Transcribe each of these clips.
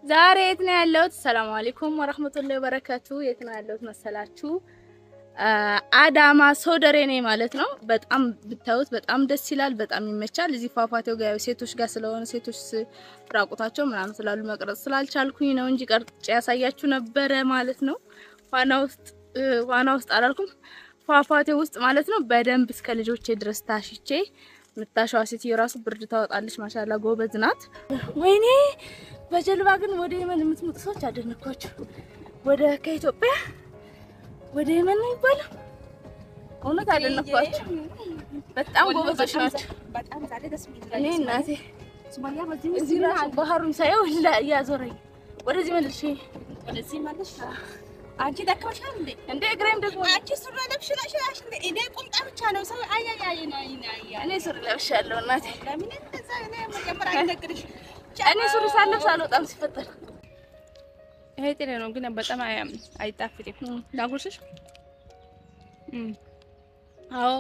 ዛሬ የት ነው ያለሁት? ሰላም አለይኩም ወራህመቱላሂ ወበረካቱ። የት ነው ያለሁት መሰላችሁ? አዳማ ሶደሬ ነኝ ማለት ነው። በጣም ብታዩት በጣም ደስ ይላል፣ በጣም ይመቻል። እዚህ ፏፏቴው ጋር ሴቶች ጋር ስለሆነ ሴቶች ራቁታቸው ምናምን ስላሉ መቅረጽ ስላልቻልኩኝ ነው እንጂ ቀርጬ ያሳያችሁ ነበረ ማለት ነው። ዋና ውስጥ አላልኩም፣ ፏፏቴው ውስጥ ማለት ነው። በደንብ እስከ ልጆቼ ድረስ ታሽቼ ምታሻዋ ሴትዮ ራሱ ብርድ ታወጣለች። ማሻአላ ጎበዝ ናት። ወይኔ በጀልባ ግን ወደ የመን የምትመጡ ሰዎች አደነኳችሁ። ወደ ከኢትዮጵያ ወደ የመን ነው ይባላል። እውነት አደነኳችሁ። በጣም ጎበዞች ናቸው። በጣም ዛሬ ደስ የሚል እኔ እናቴ ሱማያ በዚህ ባህሩን ሳይው ያዞረኝ ወደዚህ መልሽ፣ ወደዚህ መልሽ። አንቺ ደከመሻል እንዴ እግሬም ደግሞ አንቺ ሱሪ ለብሽላሽ እንዴ? እኔ ቁምጣ ብቻ ነው ሰው አያያይ ነው እኔ ሱሪ ለብሻለሁ እናቴ። ለምን እንደዛ እኔ መጀመሪያ አይነግርሽ? እኔ ሱሪ ሳለብስ አልወጣም ሲፈጠር። ይሄ ጥሬ ነው ግን በጣም አይጣፍጥም። ላጉርስሽ? አዎ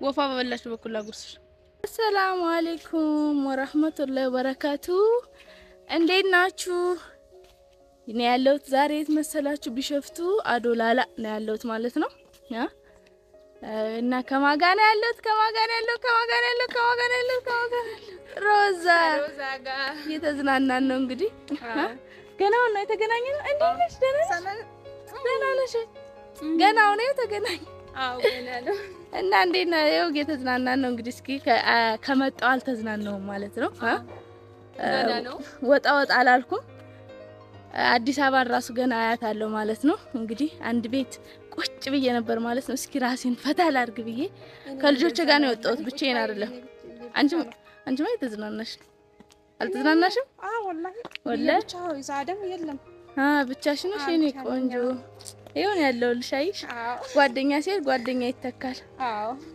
ወፋ በበላሽ በኩል ላጉርስሽ። አሰላሙ አለይኩም ወራህመቱላሂ ወበረካቱ። እንዴት ናችሁ? እኔ ያለሁት ዛሬ የት መሰላችሁ? ቢሾፍቱ አዶላላ ነው ያለሁት ማለት ነው። እና ከማጋና ያለሁት ሮዛ ጋር እየተዝናናን ነው እንግዲህ። ገናው ነው የተገናኘነው። እንዴት ነሽ? ደህና ነሽ? ገናው ነው የተገናኘ። አዎ ገና ነው። እና እንዴት ነው? ይኸው እየተዝናናን ነው እንግዲህ። እስኪ ከመጣው አልተዝናናውም ማለት ነው። ገና ነው። ወጣ አላልኩም። አዲስ አበባ ራሱ ገና አያታለሁ ማለት ነው። እንግዲህ አንድ ቤት ቁጭ ብዬ ነበር ማለት ነው። እስኪ ራሴን ፈታ ላድርግ ብዬ ከልጆቼ ጋር ነው የወጣሁት፣ ብቻዬን አይደለም። አንቺማ የተዝናናሽ አልተዝናናሽም? ወላሂ ዛደም የለም። ብቻሽን ነሽ የኔ ቆንጆ። ይሁን ያለውልሽ አይሽ ጓደኛ ሲል ጓደኛ ይተካል።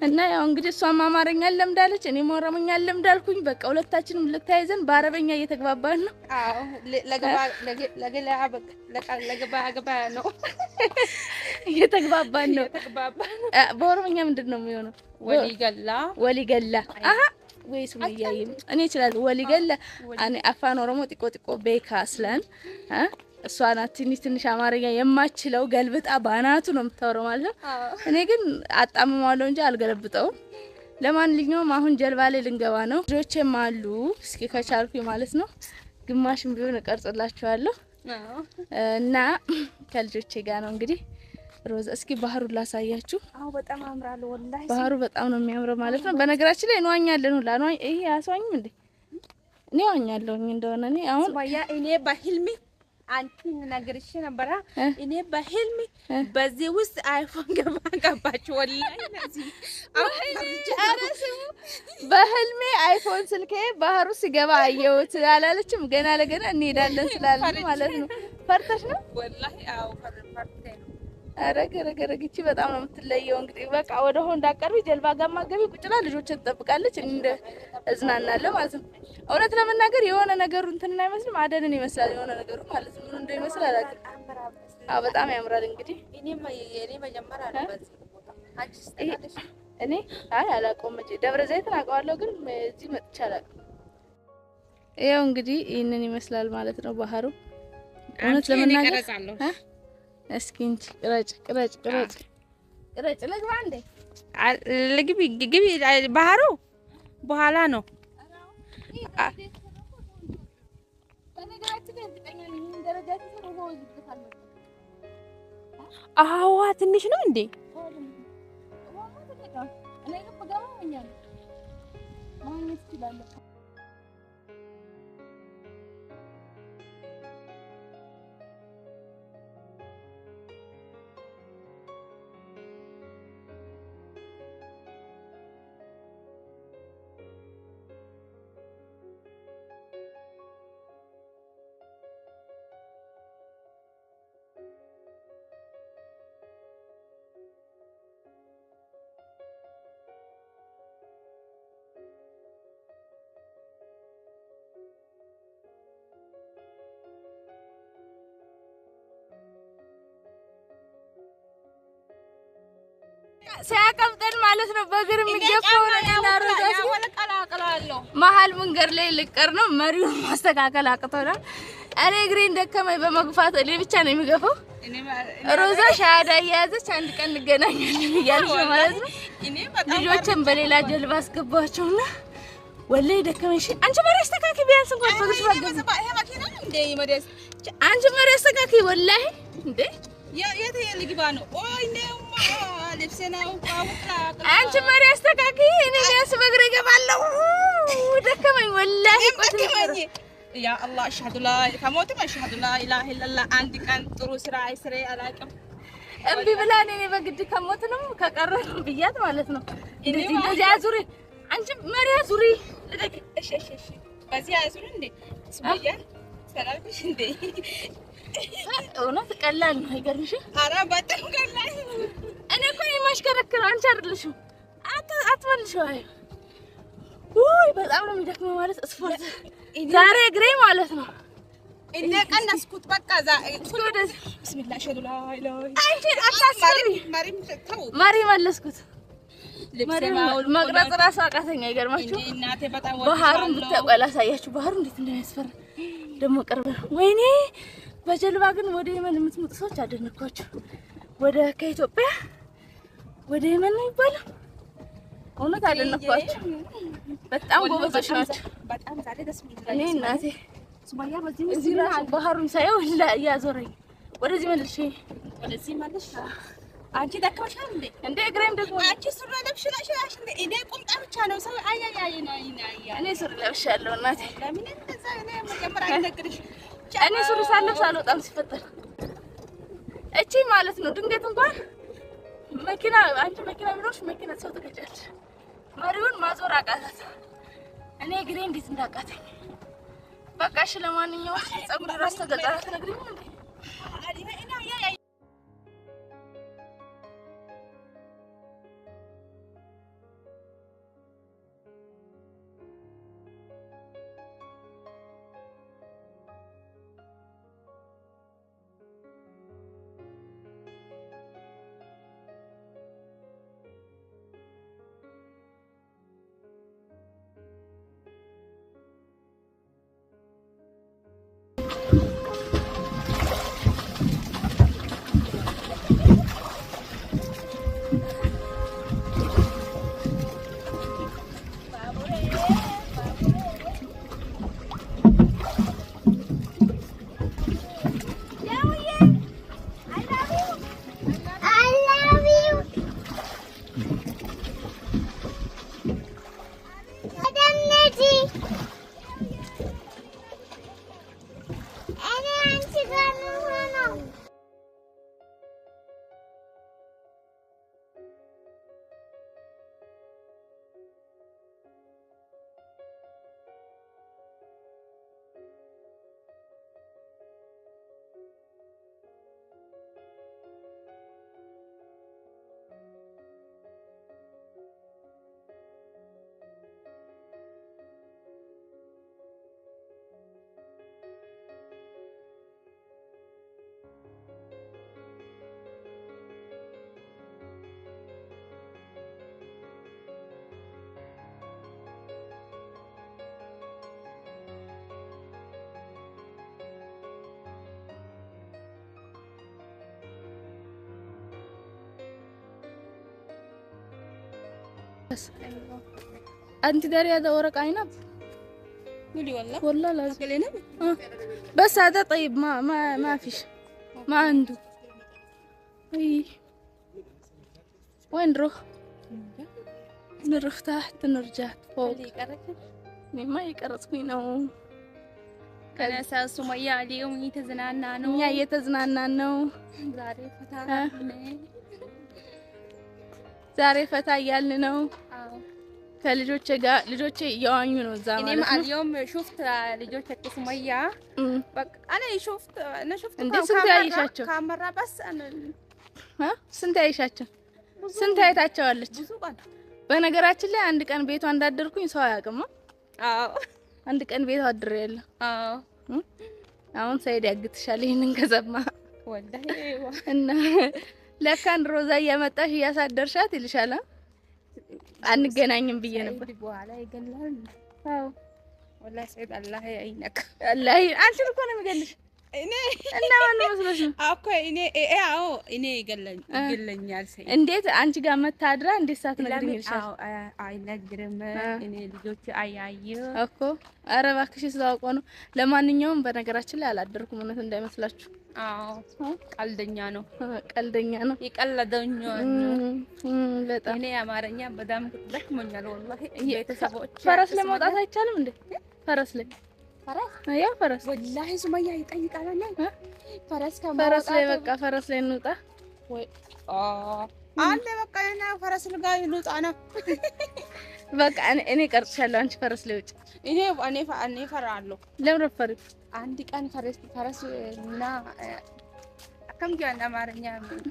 እና ያው እንግዲህ እሷም አማርኛ ለምዳለች፣ እኔም ኦሮሞኛ ለምዳልኩኝ። በቃ ሁለታችንም ልታይዘን በአረበኛ እየተግባባን ነው። ለገባ ነው እየተግባባን ነው። በኦሮሞኛ ምንድነው የሚሆነው? ወሊገላ አሃ ወይስ ሙያየም እኔ እችላለሁ። ወሊገላ እኔ አፋን ኦሮሞ ጢቆ ቤካ ስለን እሷ ናት ትንሽ አማርኛ የማችለው ገልብጣ ባናቱ ነው የምታወራው ማለት ነው። እኔ ግን አጣምማለሁ እንጂ አልገለብጠውም። ለማንኛውም አሁን ጀልባ ላይ ልንገባ ነው። ልጆቼም አሉ። እስኪ ከቻልኩኝ ማለት ነው ግማሽም ቢሆን እቀርጽላችኋለሁ እና ከልጆቼ ጋር ነው እንግዲህ። ሮዛ እስኪ ባህሩን ላሳያችሁ። አዎ በጣም ያምራል ወላሂ። ባህሩ በጣም ነው የሚያምረው ማለት ነው። በነገራችን ላይ እንዋኛለን ሁላ ነው። ይሄ ያስዋኝም እንዴ? እኔ ዋኛለሁ እንደሆነ እኔ አሁን እኔ በህልሜ አንቺን ነገርሽ ነበር። እኔ በህልሜ በዚህ ውስጥ አይፎን ገባች ወላሂ። በህልሜ አይፎን ስልኬ ባህሩ ሲገባ አየሁት አላለችም? ገና ለገና እንሄዳለን ስላልን ማለት ነው። ፈርተሽ ነው ወላሂ? አዎ ፈርተሽ ነው። አረገረገረግቺ በጣም ነው የምትለየው። እንግዲህ በቃ ወደ ሆን እንዳቀርቢ ጀልባ ጋር ማገቢ ቁጭላ ልጆችን ትጠብቃለች። እንደ እዝናናለሁ ማለት ነው። እውነት ለመናገር የሆነ ነገሩ እንትን አይመስልም፣ አደንን ይመስላል የሆነ ነገሩ ማለት ነው። ምን እንደሚመስል አላውቅም። አዎ በጣም ያምራል። እንግዲህ እኔ መጀመሪያ ነው በዚህ ቦታ አንቺስ ተናለሽ? እኔ አላውቀውም። ደብረ ዘይትን አውቀዋለሁ ግን እዚህ መጥቼ አላውቅም። ይኸው እንግዲህ ይሄንን ይመስላል ማለት ነው ባህሩ። እውነት ለመናገር እስኪ እንጂ ቅረጭ ልግባ እንዴ? ግቢ ባህሩ በኋላ ነው። አዋ ትንሽ ነው እንዴ? ሲያቀብጠን ማለት ነው በእግር የሚገፋው ነው እናሮዛስ ቀላቀላለሁ መሀል መንገድ ላይ ልቀር ነው መሪውን ማስተካከል አቅቶናል። እኔ እግሬን ደከመኝ በመግፋት እኔ ብቻ ነው የሚገፋው። ሮዛ ሻዳ ያዘች አንድ ቀን እንገናኛለን እያለች ማለት ነው። ልጆችን በሌላ ጀልባ አስገባቸውና ወላሂ ደከመኝ። አንቺ መሪ አስተካኪ ቢያንስ እንኳን በግሽ ባገዝ ይሄ ማኪና እንደ ይመደስ አንቺ መሪ አስተካኪ ወላሂ እንዴ የት የልግባ ነው ኦይ ነው ልብስናው ቋውጣ አንቺ መሪ አስተካኪ እኔ ቢያንስ በእግሬ እገባለሁ። ደከመኝ ወላሂ ቆጥኝ ያ አላህ አሽሀዱ ላ ከሞትም አሽሀዱ ላ ኢላሀ ኢላላህ አንድ ቀን ጥሩ ስራ አይስሬ አላውቅም። እምቢ ብላ እኔ በግድ ከሞትንም ከቀረንም ብያት ማለት ነው። እንደዚህ አዙሪ አንቺ መሪ አዙሪ ልደግ እሺ በዚህ አዙሪ እንዴ ሱመያ ሰላምሽ እንዴ እውነት ቀላል ነው አይገርምሽም? ኧረ በጣም ቀላል እኔ እኮ የማሽከረክረው አንቺ አይደለሽም አትመልሽው። አይ ውይ በጣም ነው የሚደክመው ማለት ስፖርት ዛሬ እግሬ ማለት ነው እንደ ቀነስኩት በቃ ቢስሚላህ ሸዱላ ኢላሂ አንቺ አታስሪ ማሪ መለስኩት መቅረጽ ራሱ አቃተኛ። ይገርማችሁ እናቴ በጣም ባህሩን ብታውቃላ ሳያችሁ ባህሩ እንዴት እንደሚያስፈራ ደግሞ ቅርብ ነው። ወይኔ በጀልባ ግን ወደ የመን የምትመጡ ሰዎች አደነኳችሁ። ወደ ከኢትዮጵያ ወደ የመን ነው ይባላል። እውነት አደነኳችሁ። በጣም ጎበዞች ናቸው። በጣም ዛሬ ደስ የሚል እኔ እናቴ ሱማያ በዚህ ባህሩን ሳይው ያዞረኝ ወደዚህ መልሽ ወደዚህ መልሽ። አንቺ ደከመሻል እንዴ እግሬም ደግሞ አንቺ ሱሪ ለብሽላሽ እንዴ እኔ ቁምጣ ብቻ ነው ሰው አይ እኔ ሱሪ ለብሻለሁ እናቴ። ለምን እንደዛ እኔ መጀመሪያ አይነግርሽ እኔ ሱሪ ሳለብስ አልወጣም ሲፈጠር እቺ ማለት ነው። ድንገት እንኳን መኪና አንቺ መኪና ቢኖርሽ መኪና ሰው ትገጫለሽ። መሪውን ማዞር አቃታት። እኔ እግሬ እንዴት እንዳቃተኝ በቃ እሺ። ለማንኛውም ፀጉር ራስ ተገጣራ ትነግሪኝ እንዴ انت داري هذا ورق عنب قولي والله لازم بس هذا طيب ما فيش ما عنده اي وين نروح تحت نرجع فوق ما يقرصني ነው ከነሳ ሱመያ ሊዮም እየተዝናና ነው ዛሬ ፈታ እያልን ነው ከልጆቼ ጋር። ልጆቼ እየዋኙ ነው እዛ ማለት ነው። እኔም አልዮም ሹፍት ልጆቼ ሱመያ በቃ እኔ ሹፍት እንዴ ስንት ያይሻቸው ካሜራ በስ ስንት ያይሻቸው ስንት አይታቸዋለች። በነገራችን ላይ አንድ ቀን ቤቷ እንዳደርኩኝ ሰው አያውቅም። አዎ አንድ ቀን ቤቷ አድሬያለሁ። አዎ አሁን ሰይድ ያግትሻል ይሄንን ከሰማ ወላሂ እና ለካን ሮዛ እያመጣሽ እያሳደርሻት ይልሻል። አንገናኝም ብዬ ነበር። በኋላ ይገላል። አዎ ወላሂ ሰይድ አላህ አይነካ። አላህ አንቺን እኮ ነው የሚገልሽ። እኔ እና ማን መስሎሽ ነው? አኮ እኔ ይገለኛል ሰይድ። እንዴት አንቺ ጋር መታድራ እንዴት ሳትነግሪኝ ይልሻል? አይነግርም። እኔ ልጆች አያዩ እኮ ኧረ እባክሽ ስላውቆ ነው። ለማንኛውም በነገራችን ላይ አላደርኩም፣ እውነት እንዳይመስላችሁ። አዎ ቀልደኛ ነው፣ ቀልደኛ ነው፣ ይቀልደኛ በጣም። እኔ አማርኛ በጣም ደክሞኛል ወላሂ። ቤተሰቦች ፈረስ ላይ መውጣት አይቻልም እንዴ? ፈረስ ላይ ያው ፈረስ ወላሂ ሱመያ ይጠይቃል። ፈረስ ላይ በቃ ፈረስ ላይ እንውጣ ወይ አንዴ በቃ እና ፈረስ ጋር እንውጣ ነው በቃ። እኔ ቀርጽሻለሁ፣ አንቺ ፈረስ ላይ ውጭ። እኔ እፈራለሁ። ለምን ረፈሪ? አንድ ቀን ፈረስ እና አከም ጃን አማርኛ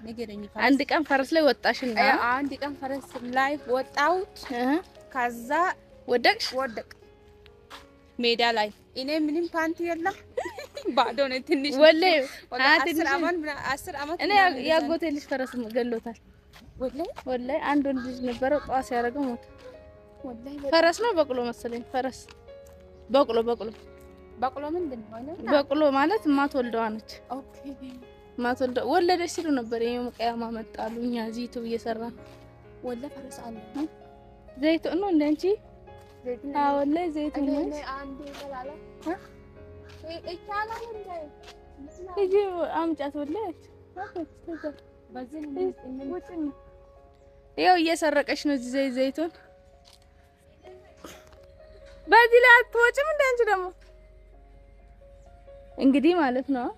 ንገረኝ። አንድ ቀን ፈረስ ላይ ወጣሽና አንድ ቀን ፈረስ ላይ ወጣሁት። ከዛ ወደቅሽ? ወደቅ ሜዳ ላይ። እኔ ምንም ፓንቲ የለም ባዶ ነው። ትንሽ ወላሂ 10 አመት እኔ ያጎቴ ልጅ ፈረስ ገሎታል። ወላሂ አንድ ወንድ ልጅ ነበረው፣ ጧስ ያደረገው ሞተ። ፈረስ ነው በቅሎ መሰለኝ። ፈረስ በቅሎ ምንድን ነው? በቅሎ ማለት ማትወልደዋ ነች። ኦኬ ማትወልደው ወለደች ሲሉ ነበር። ይሄ መቀያማ መጣሉ። እኛ እዚህ ዩቲዩብ እየሰራን ወላሂ ፈረስ አለ ዘይት ነው እንደ አንቺ። አዎ ወላሂ ዘይት ነው። አንዴ ይላል ይቻላል እንዴ? እጂ አምጫት ወላሂ በዚህ ነው። ይኸው እየሰረቀሽ ነው እዚህ ዘይቱን። በዚህ ላይ አትወጪም እንደ አንቺ ደግሞ እንግዲህ ማለት ነው።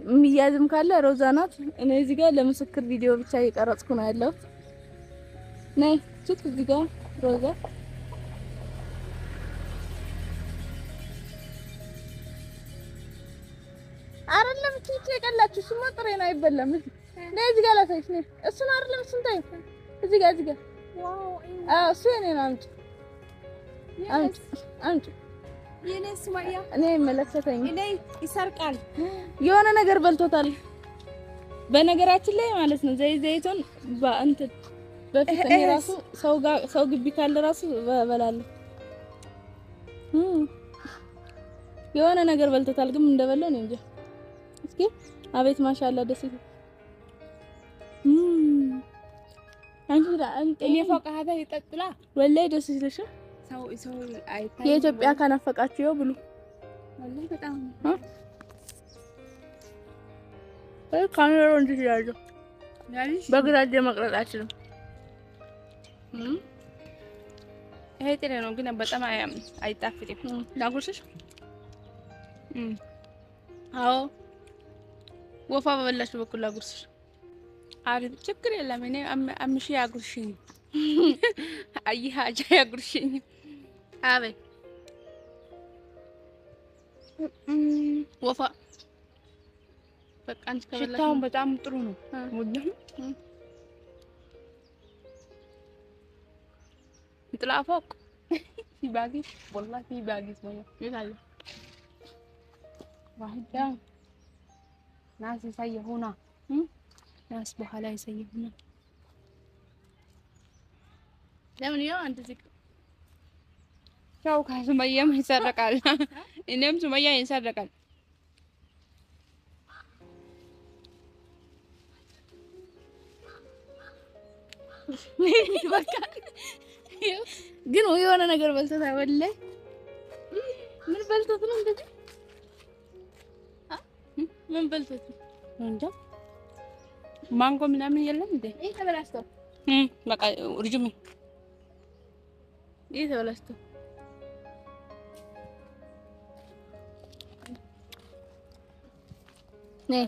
የሚያዝም ካለ ሮዛ ናት። እኔ እዚህ ጋር ለምስክር ቪዲዮ ብቻ እየቀረጽኩ ነው ያለሁት። ነይ ችት እዚህ ጋር ሮዛ አይደለም ችት የቀላችሁ ስሙ ጥሬ ነው አይበላም። ነይ እዚህ ጋር ላሳይሽ። ነይ እሱን አይደለም እሱን ታይ እዚህ ጋር ዋው እሱ የኔ ነው። አምጪ የኔ ሱመያ እኔ መለክተኝ እኔ ይሰርቃል። የሆነ ነገር በልቶታል። በነገራችን ላይ ማለት ነው ዘይቱን በእንትን በፊት እኔ ራሱ ሰው ግቢ ካለ ራሱ በላለሁ። የሆነ ነገር በልቶታል፣ ግን እንደበለው ነው እንጂ። እስኪ አቤት ማሻአላ ደስ ይላል። እኔ ፈቃደ ይጠጥላ ወላሂ ደስ ይልሽ። ሰው አይታይ የኢትዮጵያ ካናፈቃችሁ ይኸው ብሉ። ወላሂ በጣም ካሜራው እንዴት ይላል? በግራ እጄ መቅረጽ አልችልም። ይሄ ጥሬ ነው ግን በጣም አይጣፍጥም። ላጉርስሽ? አዎ ወፋ በበላችሁ በኩል ላጉርስሽ። አሪፍ ችግር የለም። እኔ አምሺ ያጉርሽኝ አይ ሀጃ ያጉርሽኝ። አቤ ወፋ በቃ አንቺ ከበላሽ ሽታውን በጣም ጥሩ ነው። ወላሂ ይጥላፋቅ ሲባጊስ ወላሂ ሲባጊስ ነው ይላል። ዋህዳ ናስ ይሳየሁና ናስ በኋላ ይሳየሁና ለምን ይኸው አንተ ዝቅ ቻው ከሱመያም ይሰረቃል። እኔም ሱመያ ይሰረቃል። በቃ ግን የሆነ ነገር በልቶት ወላሂ ምን በልቶት ነው እንደዚህ? ምን በልቶት ነው እንጃ። ማንጎ ምናምን የለም እንዴ? ይሄ ተበላሽቶ በቃ ርጅሚ ይሄ ተበላሽቶ ነይ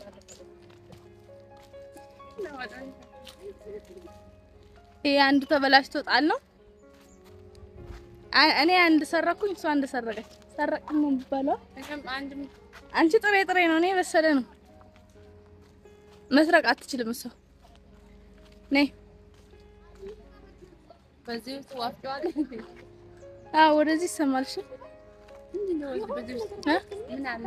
ይሄ አንዱ ተበላሽቶ ጣል ነው። እኔ አንድ ሰረኩኝ፣ እሷ አንድ ሰረቀች። ሰረቅን ነው የሚባለው። አንቺ ጥሬ ጥሬ ነው፣ እኔ በሰለ ነው። መስረቅ አትችልም እሷ። ነይ በዚህ ውስጥ ዋፍጫዋል። አዎ ወደዚህ ይሰማልሽ። ምን አለ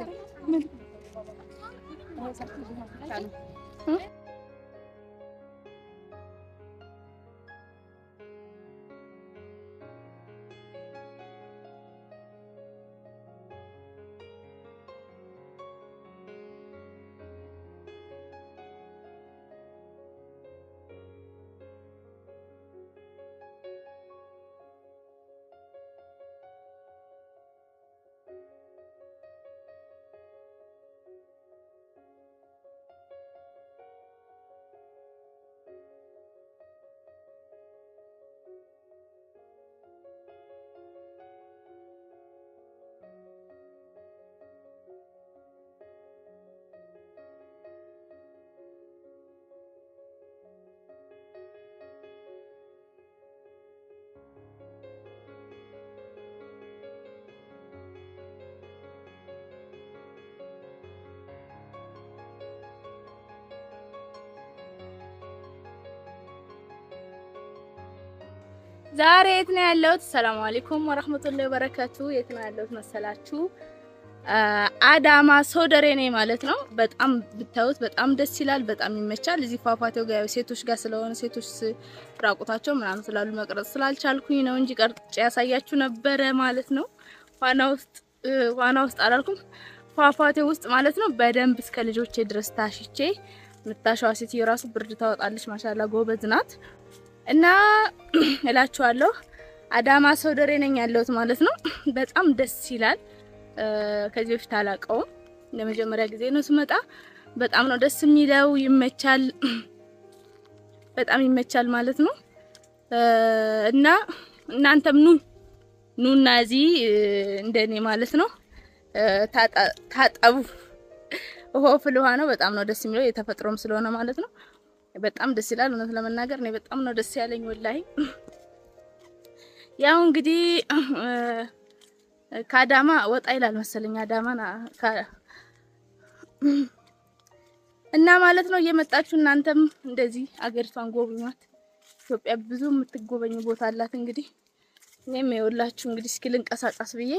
ዛሬ የት ነው ያለሁት? ሰላም አለይኩም ወራህመቱላሂ ወበረካቱ። የት ነው ያለሁት መሰላችሁ? አዳማ ሶደሬ ነኝ ማለት ነው። በጣም ብታዩት በጣም ደስ ይላል፣ በጣም ይመቻል። እዚህ ፏፏቴው ጋር ሴቶች ጋር ስለሆነ ሴቶች ራቁታቸው ምናምን ስላሉ መቅረጽ ስላልቻልኩኝ ነው እንጂ ቀርጬ ያሳያችሁ ነበረ ማለት ነው። ዋና ውስጥ አላልኩም፣ ፏፏቴው ውስጥ ማለት ነው። በደንብ እስከ ልጆቼ ድረስ ታሽቼ ምታሻዋ ሴትዮ ራሱ ብርድ ታወጣለች። ማሻአላ ጎበዝ ናት። እና እላችኋለሁ አዳማ ሶደሬ ነኝ ያለሁት ማለት ነው። በጣም ደስ ይላል። ከዚህ በፊት አላቀውም፣ ለመጀመሪያ ጊዜ ነው ስመጣ። በጣም ነው ደስ የሚለው፣ ይመቻል፣ በጣም ይመቻል ማለት ነው። እና እናንተም ኑና እዚህ እንደኔ ማለት ነው ታጠቡ። ውሃው ፍል ውሃ ነው። በጣም ነው ደስ የሚለው፣ የተፈጥሮም ስለሆነ ማለት ነው። በጣም ደስ ይላል። እውነት ለመናገር እኔ በጣም ነው ደስ ያለኝ ወላሂ። ያው እንግዲህ ከአዳማ ወጣ ይላል መሰለኝ አዳማና እና ማለት ነው እየመጣችሁ እናንተም እንደዚህ አገሪቷን ጎብኟት። ኢትዮጵያ ብዙ የምትጎበኝ ቦታ አላት። እንግዲህ እኔም ይኸውላችሁ እንግዲህ እስኪ ልንቀሳቀስ ብዬ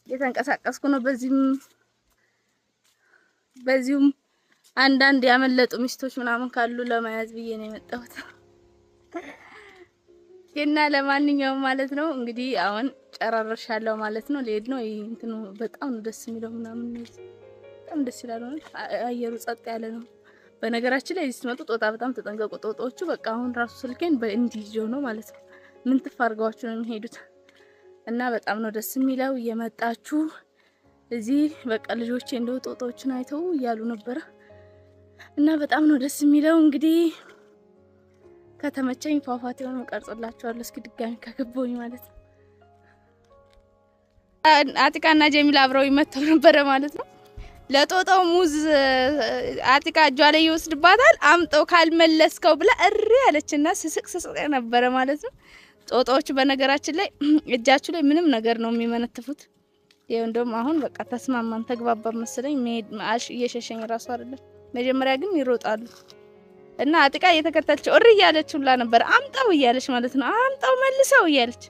እየተንቀሳቀስኩ ነው። በዚሁም አንዳንድ ያመለጡ ሚስቶች ምናምን ካሉ ለማያዝ ብዬ ነው የመጣሁት። እና ለማንኛውም ማለት ነው እንግዲህ አሁን ጨራርሻለሁ ማለት ነው። ልሄድ ነው። እንትኑ በጣም ነው ደስ የሚለው ምናምን ነው። በጣም ደስ ይላል። አየሩ ጸጥ ያለ ነው። በነገራችን ላይ ስትመጡ ጦጣ በጣም ተጠንቀቁ። ጦጣዎቹ በቃ አሁን ራሱ ስልኬን በእንዲህ ይዤው ነው ማለት ነው። ምን ትፋርጋችሁ ነው የሚሄዱት። እና በጣም ነው ደስ የሚለው። እየመጣችሁ እዚህ በቃ ልጆቼ እንደው ጦጣዎችን አይተው እያሉ ነበር። እና በጣም ነው ደስ የሚለው። እንግዲህ ከተመቸኝ ፏፏቴውን ቀርጽላችኋለሁ። እስኪ ድጋሚ ከገባሁኝ ማለት ነው። አቲካና ጀሚላ አብረው ይመተው ነበር ማለት ነው። ለጦጣው ሙዝ አቲካ እጇ ላይ ይወስድባታል። አምጠው ካልመለስከው ብላ እሪ ያለችና ስስቅ ነበር ማለት ነው። ጦጣዎቹ በነገራችን ላይ እጃችሁ ላይ ምንም ነገር ነው የሚመነትፉት። ይሄው እንደውም አሁን በቃ ተስማማን ተግባባ መሰለኝ። መሄድ እየሸሸኝ ራሱ አይደለም። መጀመሪያ ግን ይሮጣሉ እና አጥቃ እየተከተለች እሪ ያለች ሁላ ነበር። አምጣው እያለች ማለት ነው። አምጣው መልሰው እያለች